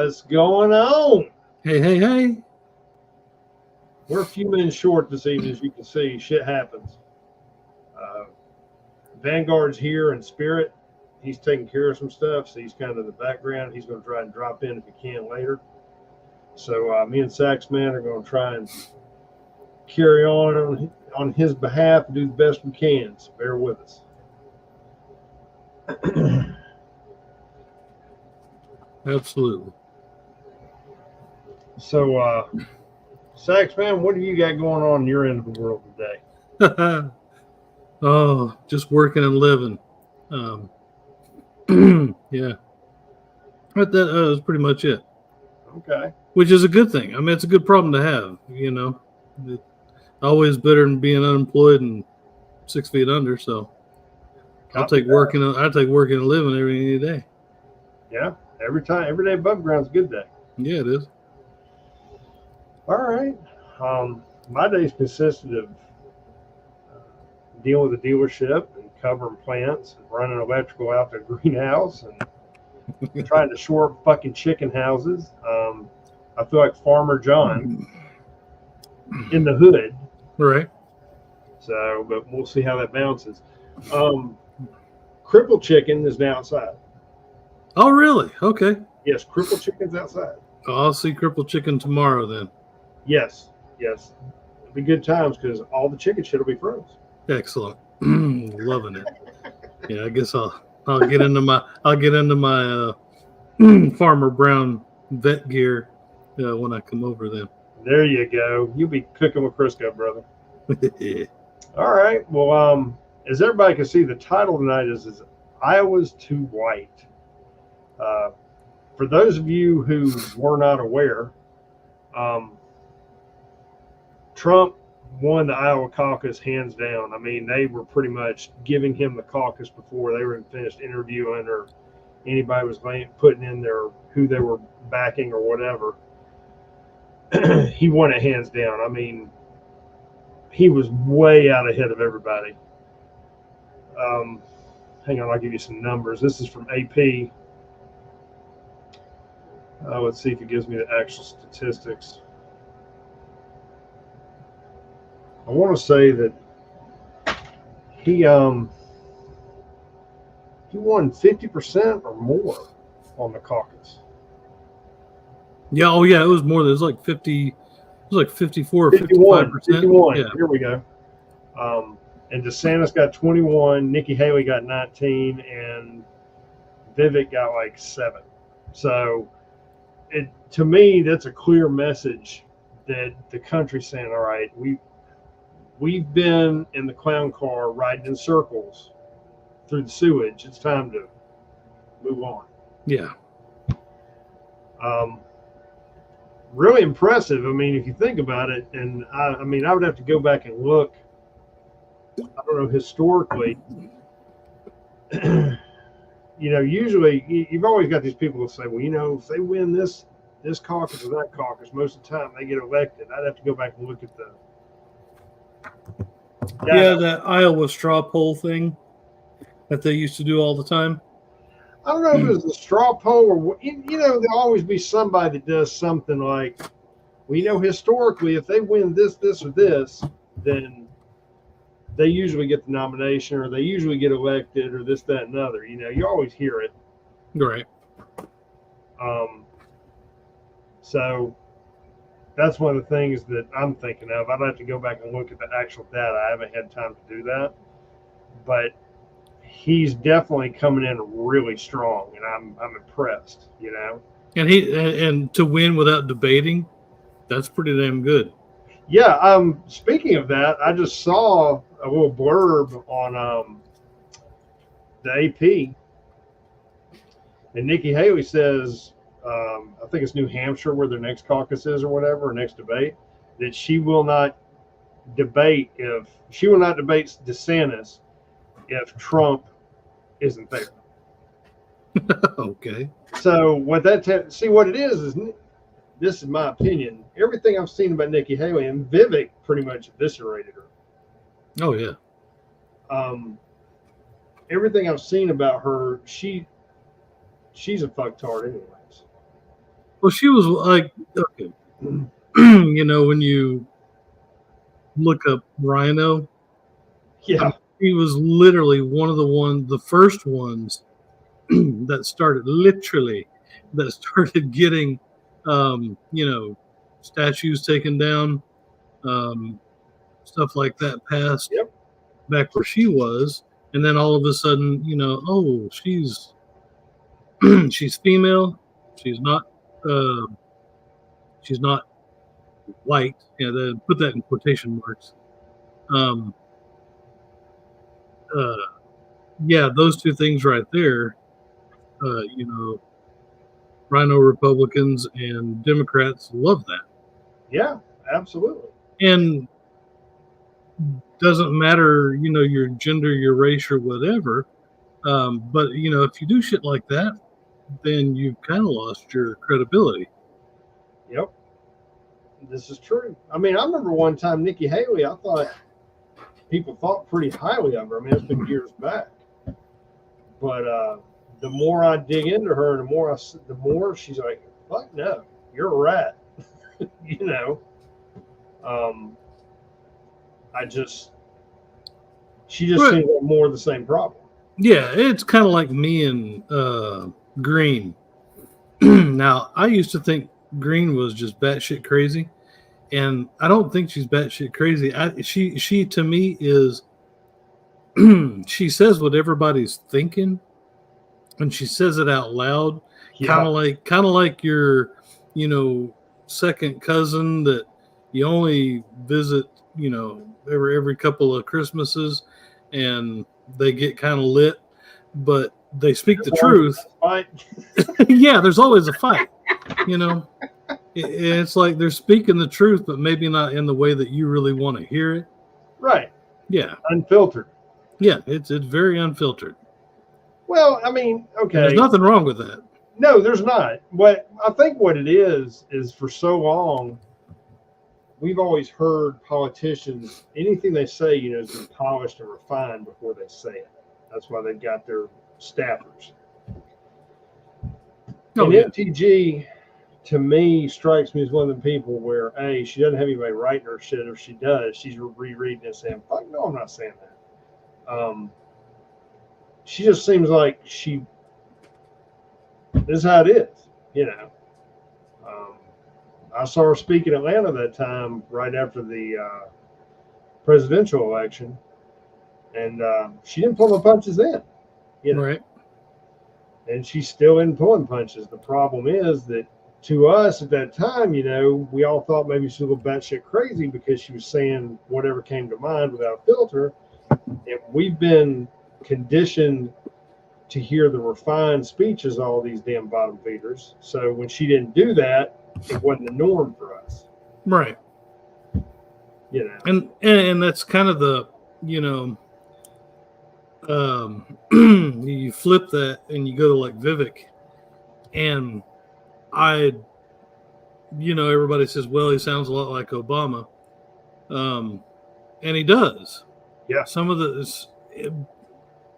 What's going on? Hey, hey, hey. We're a few minutes short this evening, as you can see. Shit happens. Uh, Vanguard's here in spirit. He's taking care of some stuff, so he's kind of in the background. He's going to try and drop in if he can later. So me and Saxman are going to try and carry on his behalf and do the best we can. So bear with us. Absolutely. So, Saxman, what do you got going on your end of the world today? Oh, just working and living. Yeah. But that was pretty much it. Okay. Which is a good thing. I mean, it's a good problem to have, you know. It's always better than being unemployed and 6 feet under. So I'll take working and living every day. Yeah. Every day above ground's a good day. Yeah, it is. All right. My days consisted of dealing with the dealership and covering plants and running electrical out the greenhouse and trying to shore up fucking chicken houses. I feel like Farmer John in the hood. Right. So, but we'll see how that bounces. Crippled Chicken is now outside. Oh, really? Okay. Yes, Crippled Chicken's outside. I'll see Crippled Chicken tomorrow then. Yes. It'll be good times because all the chicken shit will be froze. Excellent. Loving it. Yeah, I guess I'll get into my Farmer Brown vet gear when I come over then. There you go. You'll be cooking with Crisco, brother. Yeah. All right. Well, as everybody can see, the title tonight is Iowa's Too White. For those of you who were not aware, Trump won the Iowa caucus hands down. I mean, they were pretty much giving him the caucus before they were finished interviewing or anybody was putting in their who they were backing or whatever. He won it hands down. I mean, he was way out ahead of everybody. Hang on, I'll give you some numbers. This is from AP. Let's see if it gives me the actual statistics. I want to say that he won 50% or more on the caucus. Yeah, oh yeah, it was more. It was like 50. It was like 54 or 51. 55%. 51. Yeah. Here we go. And DeSantis got 21, Nikki Haley got 19, and Vivek got like 7. So, to me, that's a clear message that the country's saying, all right, we've been in the clown car riding in circles through the sewage. It's time to move on. Yeah. Really impressive. I mean, if you think about it, and I mean, I would have to go back and look. I don't know, historically, usually you've always got these people that say, well, if they win this caucus or that caucus, most of the time they get elected. I'd have to go back and look at the. Yeah, that Iowa straw poll thing that they used to do all the time. I don't know if it was a straw poll or, there'll always be somebody that does something like, well, historically, if they win this, or this, then they usually get the nomination or they usually get elected or this, that, and other. You always hear it. Right. So that's one of the things that I'm thinking of. I'd have to go back and look at the actual data. I haven't had time to do that. But he's definitely coming in really strong, and I'm impressed, And to win without debating, that's pretty damn good. Yeah. Speaking of that, I just saw a little blurb on the AP, and Nikki Haley says, I think it's New Hampshire where their next caucus is or whatever, or next debate, that she will not debate DeSantis if Trump isn't there. Okay. So what see what it is this is my opinion. Everything I've seen about Nikki Haley, and Vivek pretty much eviscerated her. Oh yeah. Everything I've seen about her, she's a fucktard anyways. Well, she was like, okay, you know, when you look up Rhino, Yeah. he was literally one of the first ones that started getting, you know, statues taken down, um, stuff like that passed Yep. back where she was, and then all of a sudden, you know, oh, she's she's female, she's not, uh, she's not white. Yeah, put that in quotation marks. Um, uh, yeah, those two things right there, you know, Rhino Republicans and Democrats love that. Yeah. Absolutely. And doesn't matter, you know, your gender, your race, or whatever. But, you know, if you do shit like that, then you've kind of lost your credibility. Yep. This is true. I mean, I remember one time Nikki Haley, I thought people thought pretty highly of her. I mean, it's been years back. But the more I dig into her, the more she's like, fuck no, you're a rat. You know, she just Right. seems like more of the same problem. Yeah, it's kind of like me and Green. Now, I used to think Green was just batshit crazy, and I don't think she's batshit crazy. She to me is she says what everybody's thinking, and she says it out loud, kind of like your, you know, second cousin that you only visit, you know, every couple of Christmases, and they get kind of lit, but they speak the truth. Yeah, there's always a fight, you know. It's like they're speaking the truth, but maybe not in the way that you really want to hear it. Right. Yeah. Unfiltered. Yeah, it's very unfiltered. Well, I mean, okay. And there's nothing wrong with that. No, there's not. What I think what it is for so long, we've always heard politicians, anything they say, you know, is been polished and refined before they say it. That's why they've got their staffers. And MTG, to me, strikes me as one of the people where, A, she doesn't have anybody writing her shit. If she does, she's rereading it and saying, fuck no, I'm not saying that. She just seems like this is how it is, you know. I saw her speak in Atlanta that time, right after the presidential election, and she didn't pull the punches then, you know. Right. And she's still in pulling punches. The problem is that to us at that time, you know, we all thought maybe she was a little batshit crazy because she was saying whatever came to mind without a filter. And we've been conditioned to hear the refined speeches of all these damn bottom feeders. So when she didn't do that, it wasn't the norm for us. Right. You know. And that's kind of the, you know, you flip that and you go to like Vivek, and you know, everybody says, well, he sounds a lot like Obama. And he does. Yeah. Some of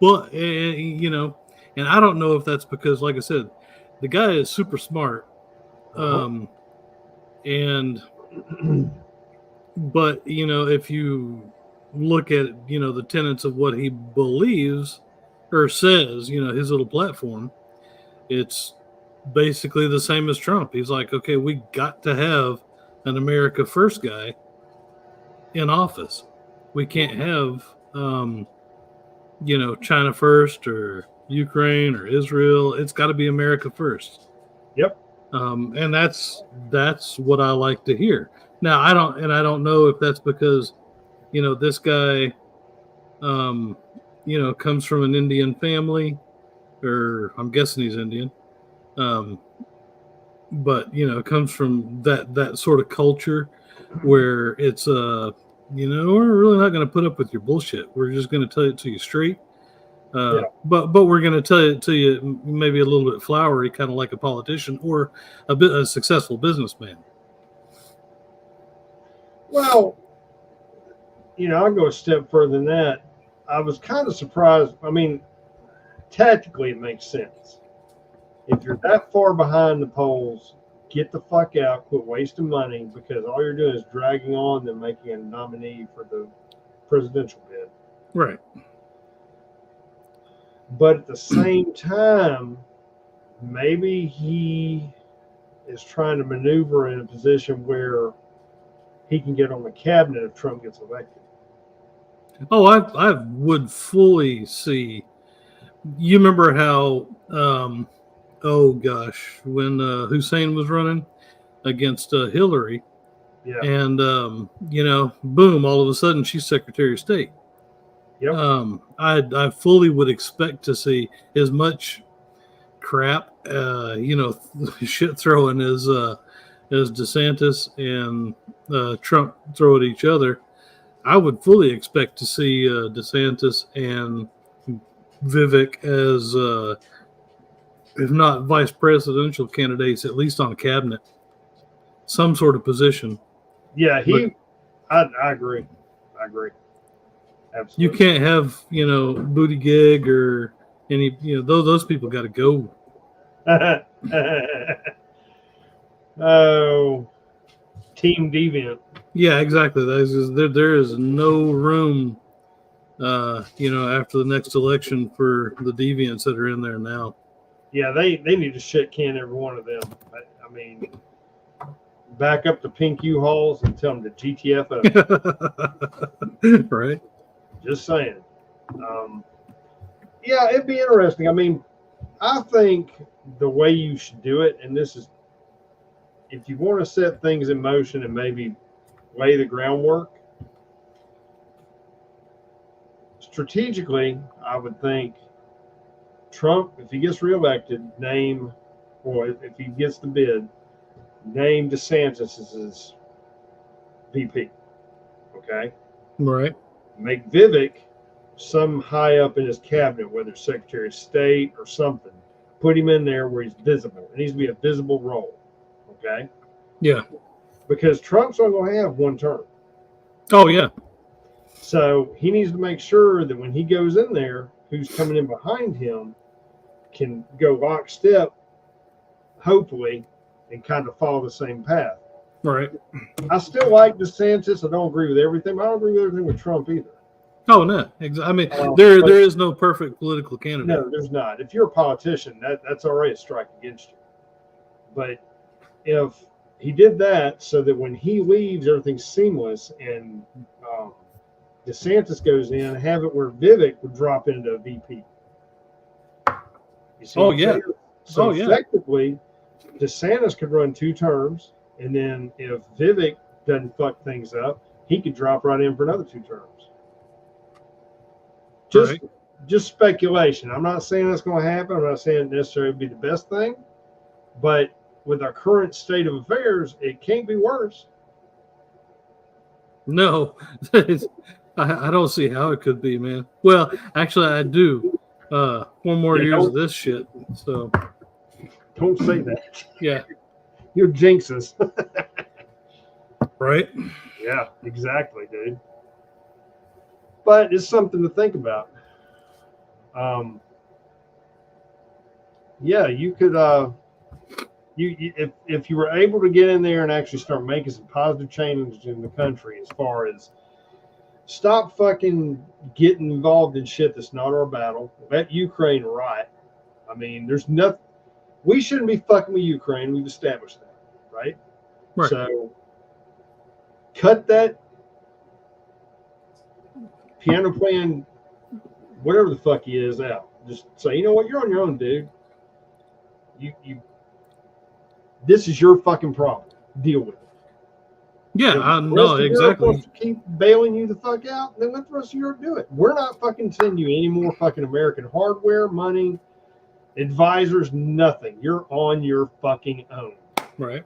but, you know, and I don't know if that's because, like I said, the guy is super smart. And, but, you know, if you look at, you know, the tenets of what he believes or says, you know, his little platform, it's basically the same as Trump. He's like, okay, we got to have an America First guy in office. We can't have, you know, China first or Ukraine or Israel. It's got to be America first. Yep. And that's what I like to hear. Now, I don't know if that's because, you know, this guy, you know, comes from an Indian family, or I'm guessing he's Indian. But, you know, comes from that sort of culture where it's, you know, we're really not going to put up with your bullshit. We're just going to tell it to you straight. But we're going to tell it to you maybe a little bit flowery, kind of like a politician or a successful businessman. Well, you know, I'll go a step further than that. I was kind of surprised. I mean, tactically, it makes sense. If you're that far behind the polls get the fuck out, quit wasting money, because all you're doing is dragging on than making a nominee for the presidential bid. Right. But at the same time, maybe he is trying to maneuver in a position where he can get on the cabinet if Trump gets elected. Oh, I would fully see. You remember how, oh gosh, when Hussein was running against Hillary, Yeah. and boom, all of a sudden she's Secretary of State. Yep. I fully would expect to see as much crap, shit throwing as DeSantis and Trump throw at each other. I would fully expect to see DeSantis and Vivek as, if not vice presidential candidates, at least on a cabinet, some sort of position. Yeah, I agree. I agree. Absolutely. You can't have, Buttigieg or any, those people got to go. Oh, Team Deviant. Yeah, exactly. There is no room, after the next election for the deviants that are in there now. Yeah, they need to shit can every one of them. I mean, back up the pink U-Hauls and tell them to GTF up. Right. Just saying. Yeah, it'd be interesting. I mean, I think the way you should do it, and this is, if you want to set things in motion and maybe lay the groundwork, strategically, I would think Trump, if he gets reelected, if he gets the bid, name DeSantis as his VP. Okay? Right. Make Vivek some high up in his cabinet, whether it's Secretary of State or something. Put him in there where he's visible. It needs to be a visible role. Okay? Yeah. Because Trump's only going to have one term. Oh, yeah. So he needs to make sure that when he goes in there, who's coming in behind him can go lockstep, hopefully, and kind of follow the same path. Right. I still like DeSantis. I don't agree with everything. I don't agree with everything with Trump either. Oh, no. I mean, there is no perfect political candidate. No, there's not. If you're a politician, that's already a strike against you. But if he did that so that when he leaves, everything's seamless, and DeSantis goes in, have it where Vivek would drop into a VP. You see what I'm saying? So effectively, DeSantis could run 2 terms, and then if Vivek doesn't fuck things up, he could drop right in for another 2 terms. Just speculation. I'm not saying that's going to happen. I'm not saying it necessarily would be the best thing, but with our current state of affairs, it can't be worse. No, I don't see how it could be, man. Well, actually, I do. 4 more years of this shit. So don't say that. Yeah, you're jinxes. Right? Yeah, exactly, dude. But it's something to think about. Yeah, you could. If you were able to get in there and actually start making some positive changes in the country, as far as stop fucking getting involved in shit that's not our battle. Let Ukraine rot. I mean, there's nothing. We shouldn't be fucking with Ukraine. We've established that, right? Right. So cut that piano playing, whatever the fuck he is, out. Just say, you know what, you're on your own, dude. You. This is your fucking problem. Deal with it. Yeah, I know exactly. Keep bailing you the fuck out, then let the rest of Europe do it. We're not fucking sending you any more fucking American hardware, money, advisors, nothing. You're on your fucking own. Right.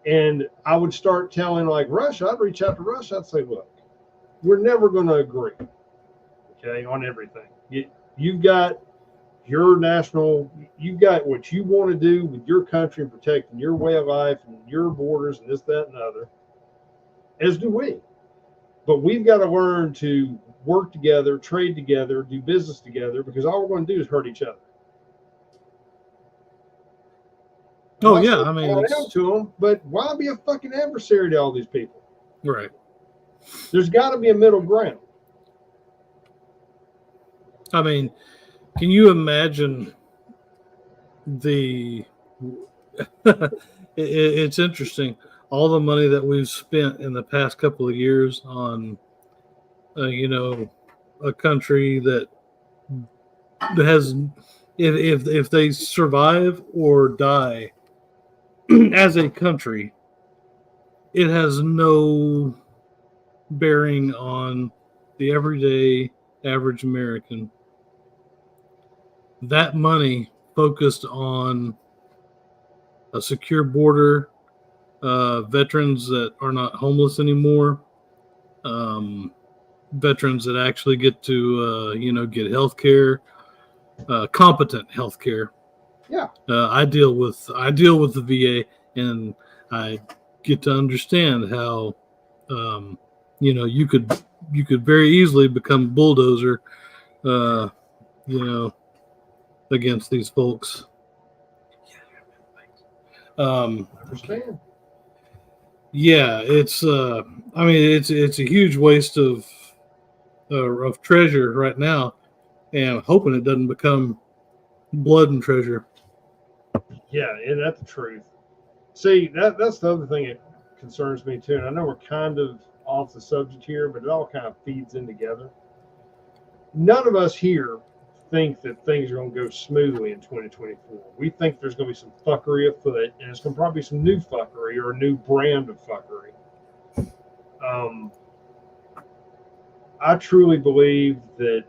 And I would start telling, like, Russia, I'd reach out to Russia. I'd say, look, we're never going to agree, okay, on everything. You've got you've got what you want to do with your country and protecting your way of life and your borders and this, that, and the other, as do we. But we've got to learn to work together, trade together, do business together, because all we're going to do is hurt each other. Oh I'm not yeah, saying I mean, bow it's down to them, but why be a fucking adversary to all these people? right. There's got to be a middle ground. I mean, can you imagine the? It's interesting. All the money that we've spent in the past couple of years on, a country that has, if they survive or die as a country, it has no bearing on the everyday average American. That money focused on a secure border, veterans that are not homeless anymore, veterans that actually get to, get health care, competent health care. Yeah. I deal with the VA, and I get to understand how, you could very easily become bulldozer, against these folks. I understand. Yeah, it's it's a huge waste of treasure right now, and I'm hoping it doesn't become blood and treasure. Yeah, and that's the truth. See, that's the other thing that concerns me too. And I know we're kind of off the subject here, but it all kind of feeds in together. None of us here think that things are going to go smoothly in 2024. We think there's going to be some fuckery afoot, and it's going to probably be some new fuckery or a new brand of fuckery. I truly believe that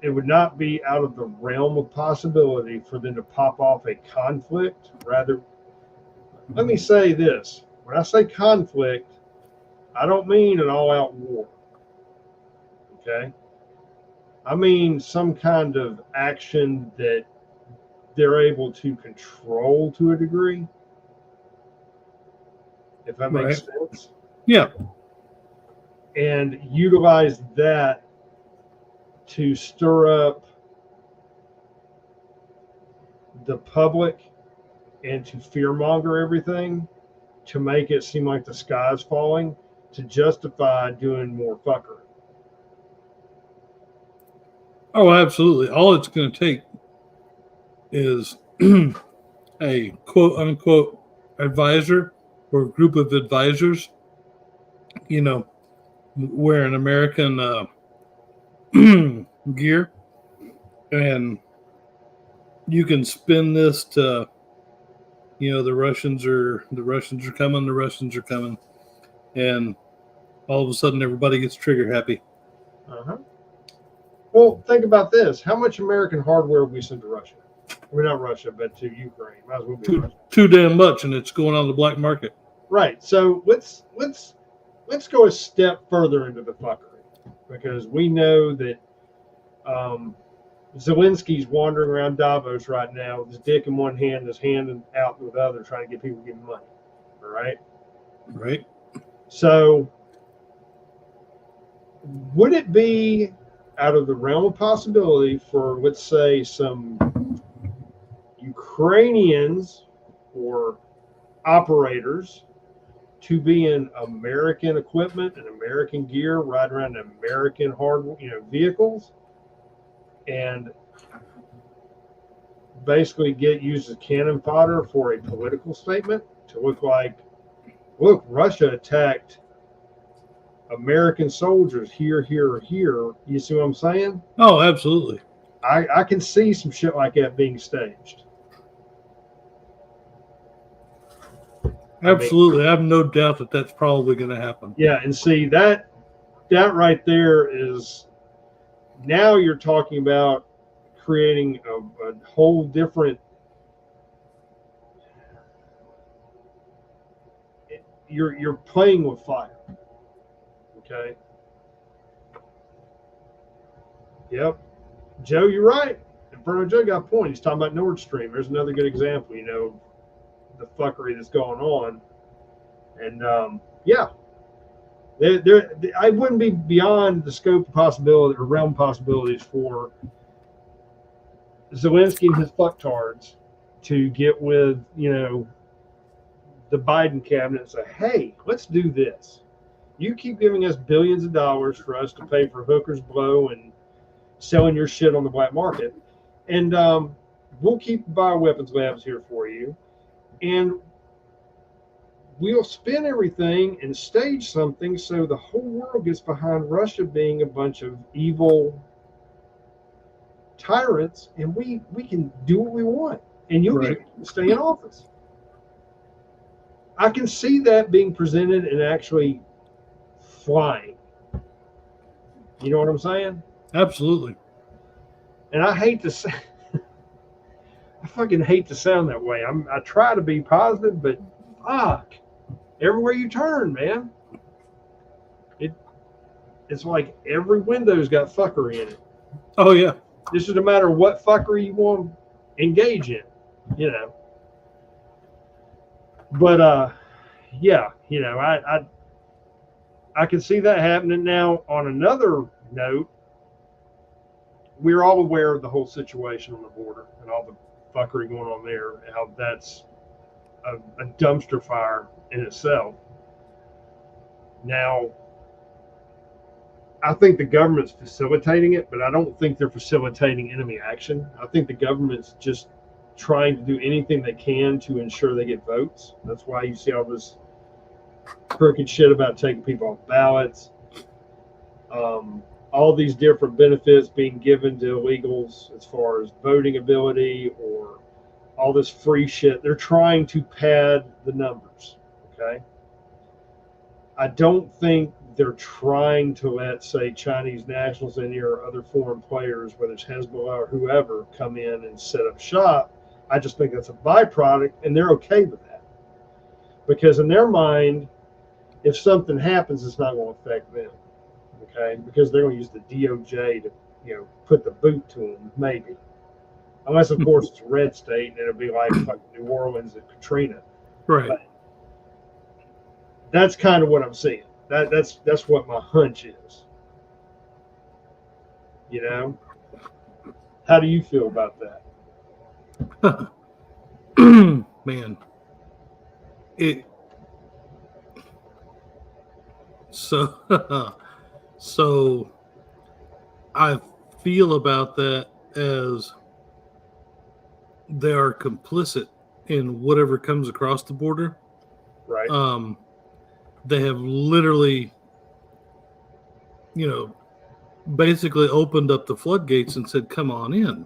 it would not be out of the realm of possibility for them to pop off a conflict. Rather, let me say this. When I say conflict, I don't mean an all-out war. Okay? I mean some kind of action that they're able to control to a degree. If that makes sense. Yeah. And utilize that to stir up the public and to fearmonger everything, to make it seem like the sky's falling, to justify doing more fuckery. Oh, absolutely. All it's going to take is a quote unquote advisor or a group of advisors, wearing American gear, and you can spin this to, the Russians are coming, and all of a sudden everybody gets trigger happy. Well, think about this. How much American hardware we sent to Russia? I mean, not Russia, but to Ukraine. Might as well be Russia. Too damn much, and it's going on the black market. Right. So let's go a step further into the fuckery, because we know that Zelensky's wandering around Davos right now with his dick in one hand and his hand out with the other, trying to get people to give him money. All right. Right. So would it be out of the realm of possibility for, let's say, some Ukrainians or operators to be in American equipment and American gear, ride around in American vehicles, and basically get used as cannon fodder for a political statement to look like, look, Russia attacked American soldiers here, here, or here. You see what I'm saying? Oh, absolutely. I can see some shit like that being staged. Absolutely. I have no doubt that that's probably going to happen. Yeah, and see that right there is, now you're talking about creating a whole different, you're playing with fire. Okay. Yep. Joe, you're right. Inferno Joe got a point. He's talking about Nord Stream. There's another good example, the fuckery that's going on. And yeah, I wouldn't be beyond the scope of possibility or realm possibilities for Zelensky and his fucktards to get with, the Biden cabinet and say, hey, let's do this. You keep giving us billions of dollars for us to pay for hookers blow and selling your shit on the black market. And we'll keep bioweapons labs here for you. And we'll spin everything and stage something so the whole world gets behind Russia being a bunch of evil tyrants, and we can do what we want, and you'll get to stay in office. I can see that being presented and actually flying. You know what I'm saying? Absolutely. And I hate to say, I fucking hate to sound that way. I try to be positive, but fuck, everywhere you turn, man, it's like every window's got fuckery in it. Oh yeah. This is no matter what fuckery you want to engage in, But yeah, I can see that happening. Now, on another note, we're all aware of the whole situation on the border and all the fuckery going on there, and how that's a dumpster fire in itself. Now, I think the government's facilitating it, but I don't think they're facilitating enemy action. I think the government's just trying to do anything they can to ensure they get votes. That's why you see all this crooked shit about taking people off ballots. All these different benefits being given to illegals as far as voting ability, or all this free shit. They're trying to pad the numbers, okay? I don't think they're trying to let, say, Chinese nationals in here or other foreign players, whether it's Hezbollah or whoever, come in and set up shop. I just think that's a byproduct, and they're okay with that. Because in their mind, if something happens, it's not going to affect them, okay? Because they're going to use the DOJ to, put the boot to them, maybe. Unless, of course, it's a red state, and it'll be like New Orleans and Katrina. Right. But that's kind of what I'm seeing. That's what my hunch is. How do you feel about that? Man, so I feel about that as they are complicit in whatever comes across the border. Right. They have literally, basically opened up the floodgates and said, come on in.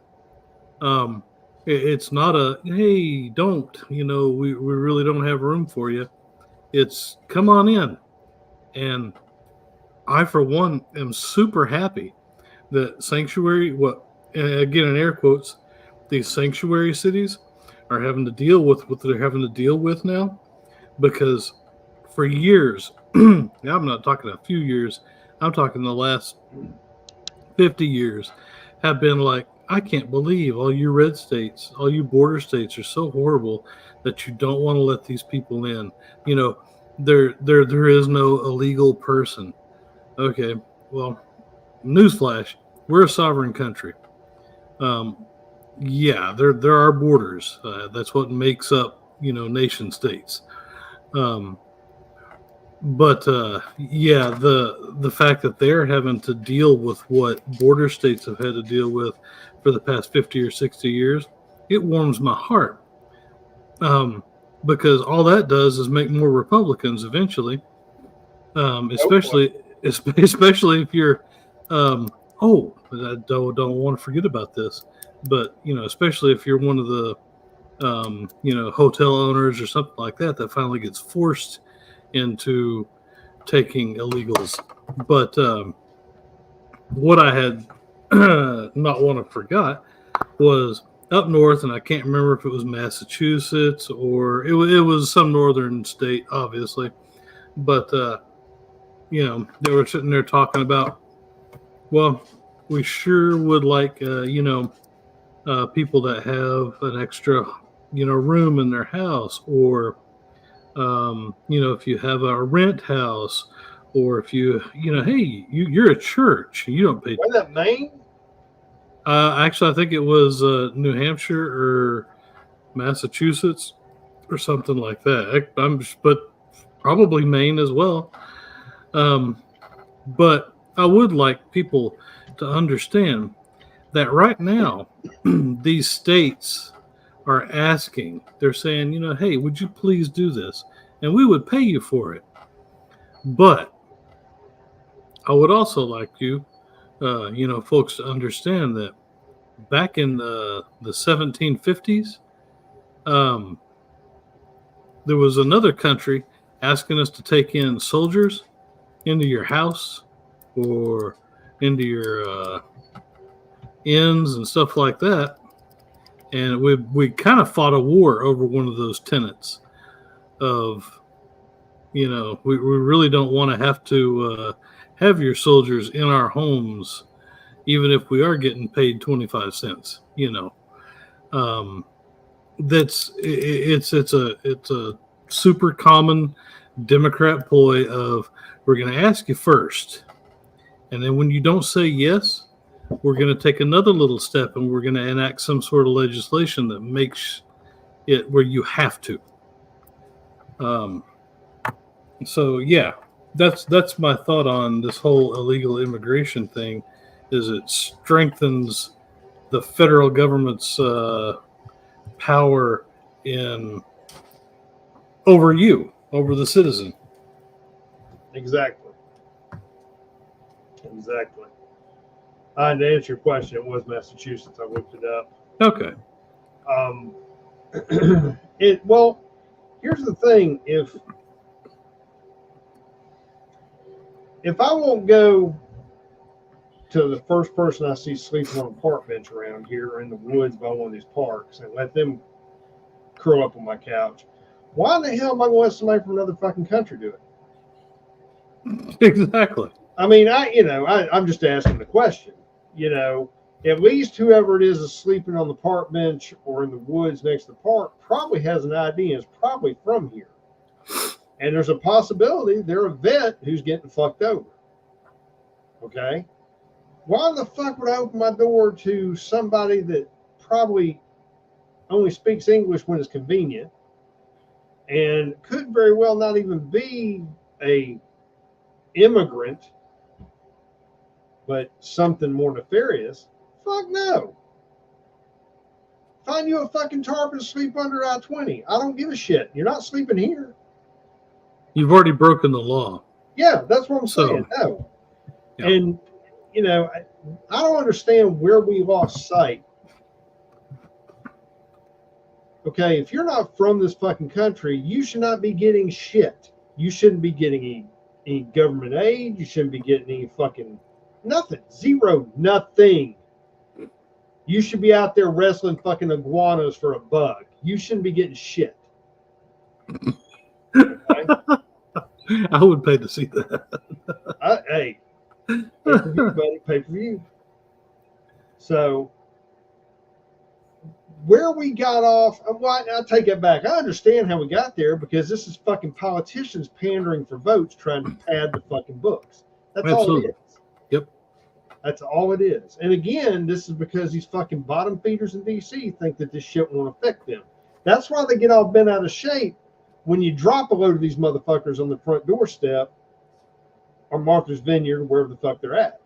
It's not a, hey, don't, we really don't have room for you. It's come on in. And I, for one, am super happy that sanctuary, again, in air quotes, these sanctuary cities are having to deal with what they're having to deal with now, because for years, I'm not talking a few years, I'm talking the last 50 years, have been like, I can't believe all you red states, all you border states are so horrible that you don't want to let these people in. There is no illegal person. Okay, well, newsflash, we're a sovereign country. Yeah, there are borders. That's what makes up, nation states. But yeah, the fact that they're having to deal with what border states have had to deal with for the past 50 or 60 years, it warms my heart. Because all that does is make more Republicans eventually. Especially if you're I don't want to forget about this, but especially if you're one of the hotel owners or something like that finally gets forced into taking illegals. But what I had not want to forgot was up north, and I can't remember if it was Massachusetts or it was some northern state, obviously. But they were sitting there talking about, well, we sure would like people that have an extra room in their house, or if you have a rent house, or if you're a church, you don't pay. Was that Maine? Actually, I think it was New Hampshire or Massachusetts or something like that. But probably Maine as well. But I would like people to understand that right now, these states are asking, they're saying, hey, would you please do this? And we would pay you for it. But I would also like you, folks to understand that back in the 1750s, there was another country asking us to take in soldiers into your house or into your inns and stuff like that. And we kind of fought a war over one of those tenets of, we really don't want to have to have your soldiers in our homes, even if we are getting paid 25 cents, it's a super common Democrat ploy of, we're going to ask you first. And then when you don't say yes, we're going to take another little step and we're going to enact some sort of legislation that makes it where you have to. So yeah, that's my thought on this whole illegal immigration thing, is it strengthens the federal government's power over the citizen. Exactly. To answer your question, it was Massachusetts. I looked it up. Okay. Here's the thing. If I won't go to the first person I see sleeping on a park bench around here or in the woods by one of these parks and let them curl up on my couch, why in the hell am I going to let somebody from another fucking country do it? Exactly. I mean, I'm just asking the question. At least whoever it is sleeping on the park bench or in the woods next to the park probably has an ID and is probably from here. And there's a possibility they're a vet who's getting fucked over. Okay? Why the fuck would I open my door to somebody that probably only speaks English when it's convenient and could very well not even be a immigrant, but something more nefarious? Fuck no. Find you a fucking tarp and sleep under I-20. I don't give a shit. You're not sleeping here. You've already broken the law. Yeah, that's what I'm saying. No. Yeah. And, I don't understand where we lost sight. Okay, if you're not from this fucking country, you should not be getting shit. You shouldn't be getting any government aid. You shouldn't be getting any fucking nothing. Zero, nothing. You should be out there wrestling fucking iguanas for a buck. You shouldn't be getting shit. Okay? I would pay to see that. Hey, pay-per-view, buddy, pay-per-view. So, where we got off, I take it back. I understand how we got there because this is fucking politicians pandering for votes, trying to pad the fucking books. That's Absolutely. all it is. Yep. That's all it is. And again, this is because these fucking bottom feeders in D.C. think that this shit won't affect them. That's why they get all bent out of shape when you drop a load of these motherfuckers on the front doorstep or Martha's Vineyard, wherever the fuck they're at.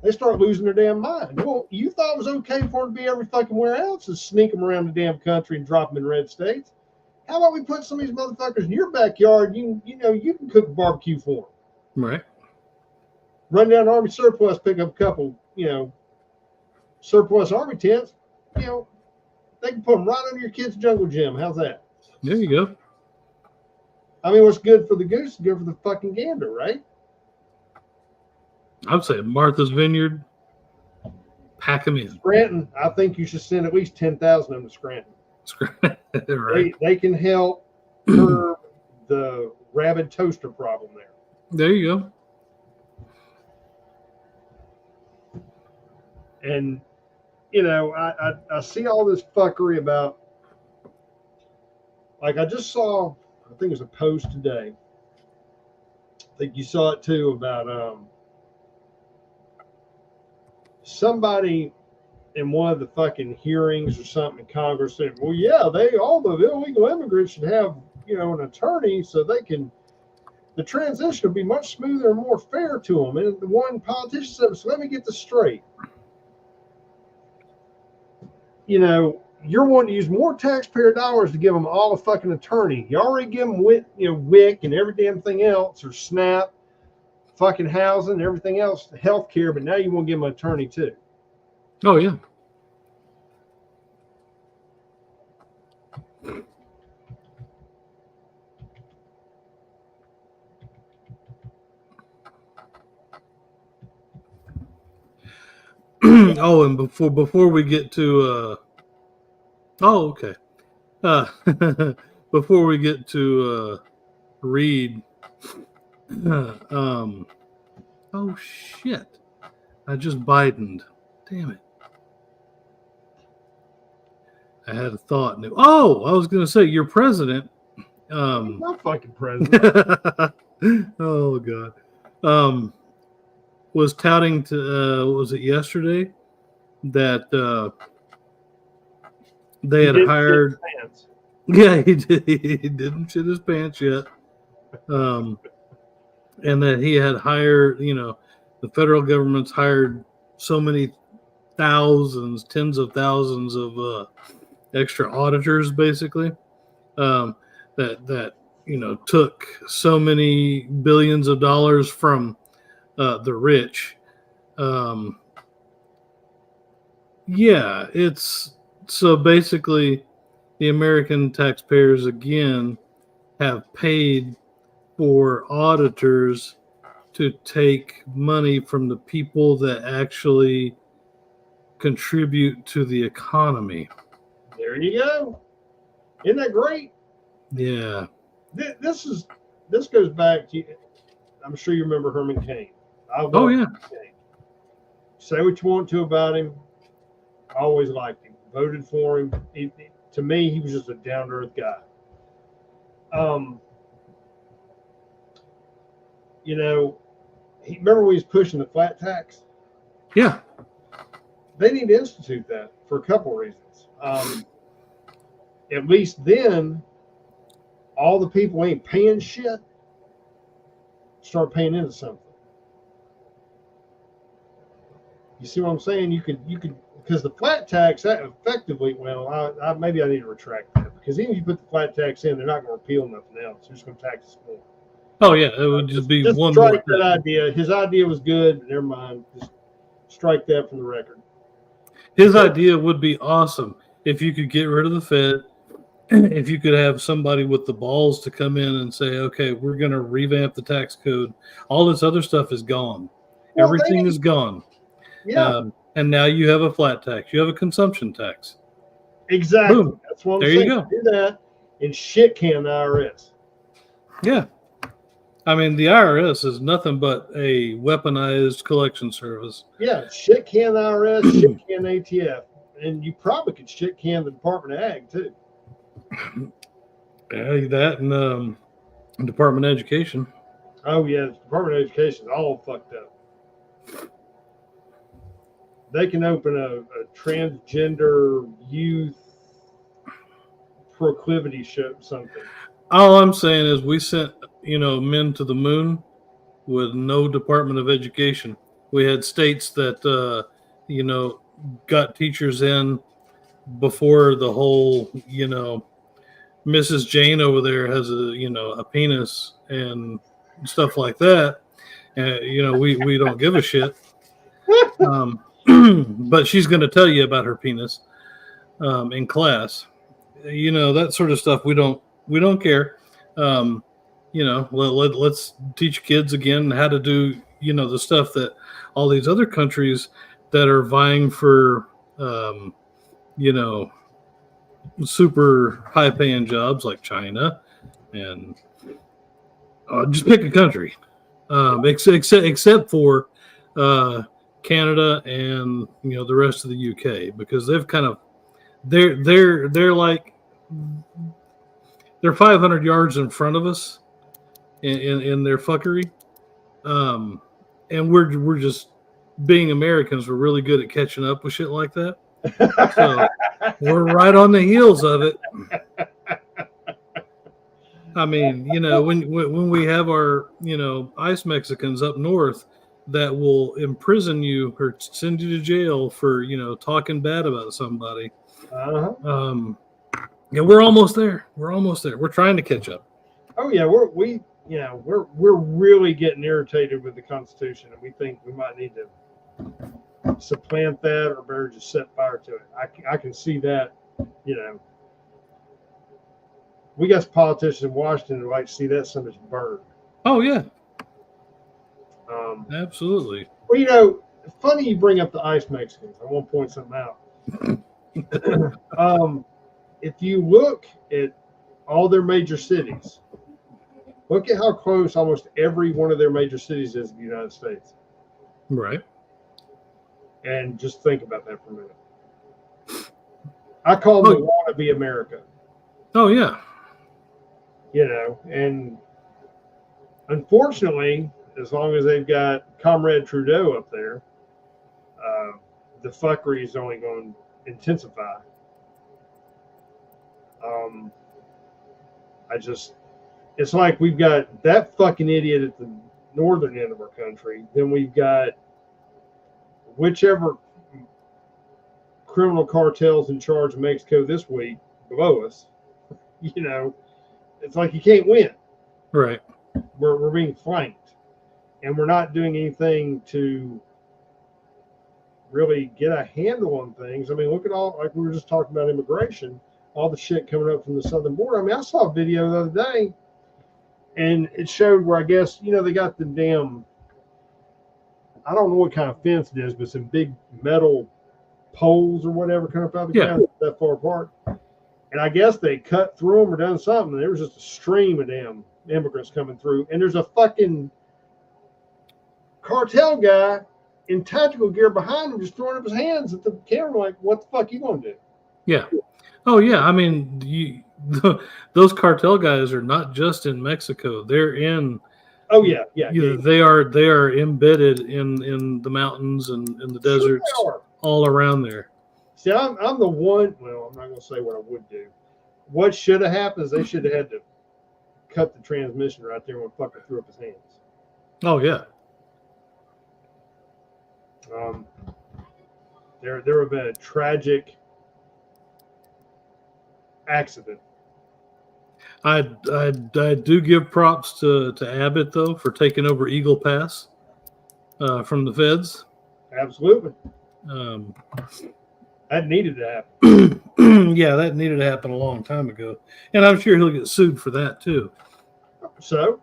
They start losing their damn mind. Well, you thought it was okay for them to be every fucking where else and sneak them around the damn country and drop them in red states. How about we put some of these motherfuckers in your backyard? You can cook a barbecue for them. Right. Run down to Army Surplus, pick up a couple, surplus Army tents. They can put them right under your kid's jungle gym. How's that? There you go. I mean, what's good for the goose is good for the fucking gander, right? I'd say Martha's Vineyard, pack them in. Scranton, I think you should send at least 10,000 of them to Scranton. Right. They can help curb the rabid toaster problem there. There you go. And, I see all this fuckery about, like I just saw, I think it was a post today. I think you saw it too about somebody in one of the fucking hearings or something in Congress said, well, yeah, all the illegal immigrants should have, an attorney so they can, the transition will be much smoother and more fair to them. And the one politician said, so let me get this straight. You're wanting to use more taxpayer dollars to give them all a fucking attorney. You already give them WIC and every damn thing else, or SNAP, fucking housing, and everything else, healthcare, but now you want to give them an attorney too. Oh yeah. Oh, and before we get to okay. Before we get to read oh shit. I just Bidened. Damn it. I had a thought. Oh, I was going to say your president. Not fucking president. Oh God. Was touting to was it yesterday that they had hired. Yeah, he did. He didn't shit his pants yet. And that he had hired. The federal government's hired so many thousands, tens of thousands of extra auditors, basically. That took so many billions of dollars from the rich. Yeah, it's so basically the American taxpayers again have paid for auditors to take money from the people that actually contribute to the economy. There you go. Isn't that great? Yeah. This goes back to, I'm sure you remember Herman Cain. Oh yeah. Cain. Say what you want to about him. I always liked him. Voted for him. To me, he was just a down-to-earth guy. Remember when he was pushing the flat tax? Yeah. They need to institute that for a couple of reasons. At least then, all the people ain't paying shit. Start paying into something. You see what I'm saying? You could because the flat tax that effectively, maybe I need to retract that, because even if you put the flat tax in, they're not going to repeal nothing else. They're just going to tax us more. Oh yeah, it would just be one strike more. That idea. His idea was good. Never mind. Just strike that from the record. His idea would be awesome if you could get rid of the Fed. If you could have somebody with the balls to come in and say, okay, we're going to revamp the tax code. All this other stuff is gone. Well, everything is gone. Yeah. And now you have a flat tax. You have a consumption tax. Exactly. Boom. That's what I'm saying. There you go. Do that and shit can the IRS. Yeah. I mean, the IRS is nothing but a weaponized collection service. Yeah. Shit can the IRS, shit can ATF. And you probably could shit can the Department of Ag, too. Yeah, that and Department of Education. Oh, yeah. The Department of Education is all fucked up. They can open a transgender youth proclivity show, something. All I'm saying is we sent, men to the moon with no Department of Education. We had states that, got teachers in before the whole, Mrs. Jane over there has a penis and stuff like that. We don't give a shit. But she's going to tell you about her penis in class. That sort of stuff. We don't care. Let's teach kids again how to do, the stuff that all these other countries that are vying for, super high paying jobs like China and just pick a country, except for Canada and the rest of the UK, because they've kind of they're like they're 500 yards in front of us in their fuckery, and we're just being Americans, we're really good at catching up with shit like that. So we're right on the heels of it. I mean, when we have our, ICE Mexicans up north that will imprison you or send you to jail for, talking bad about somebody. Uh-huh. Yeah, we're almost there. We're trying to catch up. Oh yeah, we're really getting irritated with the Constitution, and we think we might need to supplant that or better just set fire to it. I can see that, we got politicians in Washington who like to see that so much burn. Oh yeah, absolutely. Well, funny you bring up the ICE Mexicans. I want to point something out. If you look at all their major cities, look at how close almost every one of their major cities is to the United States. Right. And just think about that for a minute. I call them the wannabe America. Oh, yeah. And unfortunately, as long as they've got Comrade Trudeau up there, the fuckery is only going to intensify. It's like we've got that fucking idiot at the northern end of our country. Then we've got whichever criminal cartels in charge of Mexico this week below us. It's like you can't win. Right. We're being flanked, and we're not doing anything to really get a handle on things. I mean, look at all, like we were just talking about immigration, all the shit coming up from the southern border. I mean, I saw a video the other day, and it showed where I guess, they got the damn, I don't know what kind of fence it is, but some big metal poles or whatever coming up out of the ground that far apart. And I guess they cut through them or done something. And there was just a stream of damn immigrants coming through. And there's a fucking cartel guy in tactical gear behind him just throwing up his hands at the camera like, what the fuck you going to do? Yeah. Oh, yeah. I mean, those cartel guys are not just in Mexico. They're in. Oh, yeah. They are embedded in the mountains and in the deserts all around there. See, I'm the one. Well, I'm not going to say what I would do. What should have happened is they should have had to cut the transmission right there when fucker threw up his hands. Oh yeah. There would have been a tragic accident. I do give props to Abbott though for taking over Eagle Pass from the feds. Absolutely. That needed to happen. Yeah, that needed to happen a long time ago, and I'm sure he'll get sued for that too. So.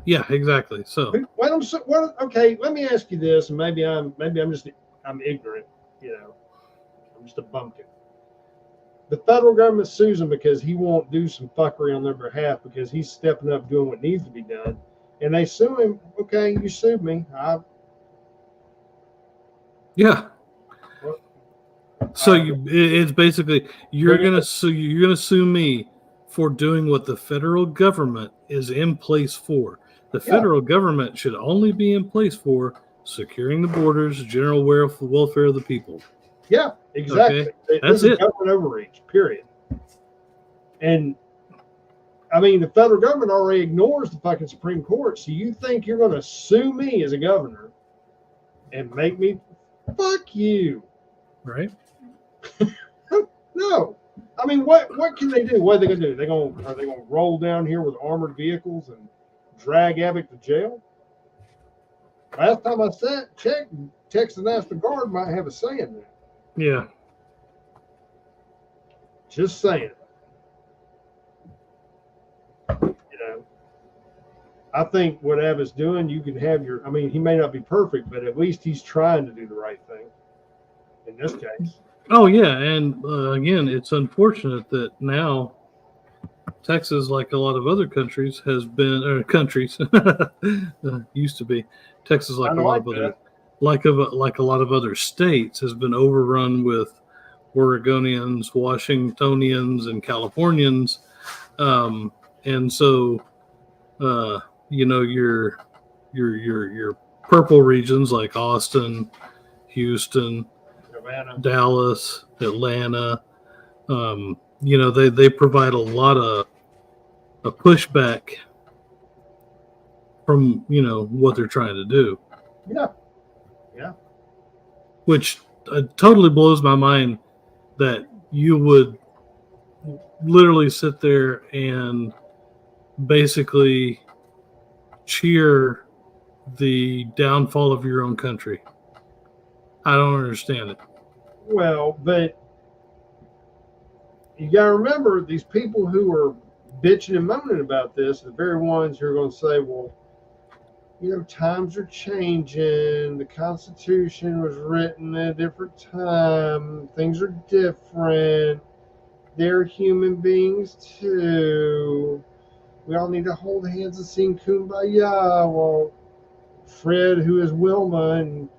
Yeah, exactly. So. Okay, let me ask you this, and maybe I'm ignorant. I'm just a bumpkin. The federal government sues him because he won't do some fuckery on their behalf because he's stepping up doing what needs to be done, and they sue him. Okay, you sued me. Yeah. So it's basically you're gonna sue me for doing what the federal government is in place for. The federal government should only be in place for securing the borders, general welfare of the people. Yeah, exactly. Okay? That's it. Government overreach. Period. And I mean, the federal government already ignores the fucking Supreme Court. So you think you're going to sue me as a governor and make me fuck you? Right. No. I mean, what can they do? What are they going to do? Are they going to roll down here with armored vehicles and drag Abbott to jail? Last time I checked, Texas National Guard might have a say in that. Yeah. Just saying. I think what Abbott's doing, you can have he may not be perfect, but at least he's trying to do the right thing in this case. Oh, yeah. And again, it's unfortunate that now Texas, like a lot of other countries, has been, or countries, used to be, Texas, like a lot of other, like a lot of other states, has been overrun with Oregonians, Washingtonians, and Californians. And so, your purple regions like Austin Houston, Savannah. Dallas, Atlanta. They provide a lot of a pushback from what they're trying to do. Yeah. Which totally blows my mind that you would literally sit there and basically cheer the downfall of your own country. I don't understand it. Well, but you got to remember, these people who are bitching and moaning about this are the very ones who are going to say, well, times are changing. The Constitution was written at a different time. Things are different. They're human beings too. We all need to hold hands and sing Kumbaya. Well, Fred, who is Wilma and